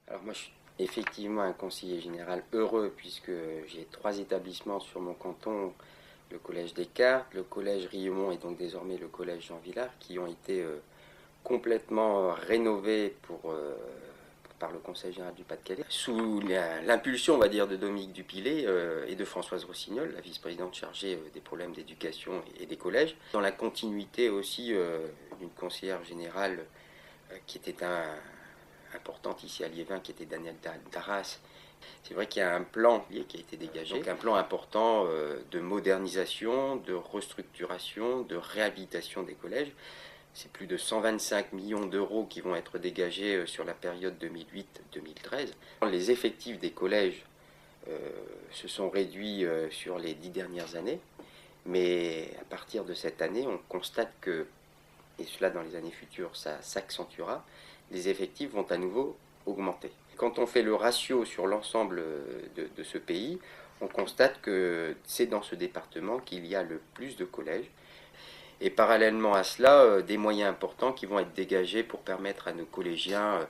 Alors moi, je suis effectivement un conseiller général heureux puisque j'ai 3 établissements sur mon canton, le collège Descartes, le collège Riemont et donc désormais le collège Jean Villard, qui ont été complètement rénovés par le conseil général du Pas-de-Calais, sous l'impulsion, on va dire, de Dominique Dupilet et de Françoise Rossignol, la vice-présidente chargée des problèmes d'éducation et des collèges, dans la continuité aussi d'une conseillère générale qui était importante ici à Liévin, qui était Daniel Darras. C'est vrai qu'il y a un plan qui a été dégagé, donc un plan important de modernisation, de restructuration, de réhabilitation des collèges. C'est plus de 125 millions d'euros qui vont être dégagés sur la période 2008-2013. Les effectifs des collèges se sont réduits sur les 10 dernières années, mais à partir de cette année, on constate que, et cela dans les années futures, ça s'accentuera, les effectifs vont à nouveau augmenter. Quand on fait le ratio sur l'ensemble de ce pays, on constate que c'est dans ce département qu'il y a le plus de collèges. Et parallèlement à cela, des moyens importants qui vont être dégagés pour permettre à nos collégiens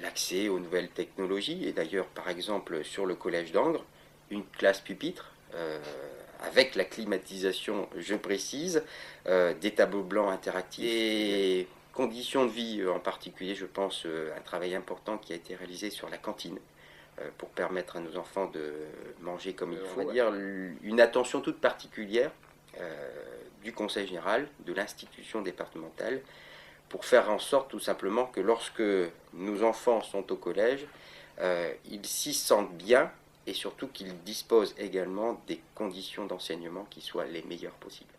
l'accès aux nouvelles technologies. Et d'ailleurs, par exemple, sur le collège d'Angres, une classe pupitre, avec la climatisation, je précise, des tableaux blancs interactifs, et conditions de vie en particulier, je pense, un travail important qui a été réalisé sur la cantine pour permettre à nos enfants de manger comme il faut. On va dire une attention toute particulière du conseil général, de l'institution départementale, pour faire en sorte tout simplement que lorsque nos enfants sont au collège, ils s'y sentent bien et surtout qu'ils disposent également des conditions d'enseignement qui soient les meilleures possibles.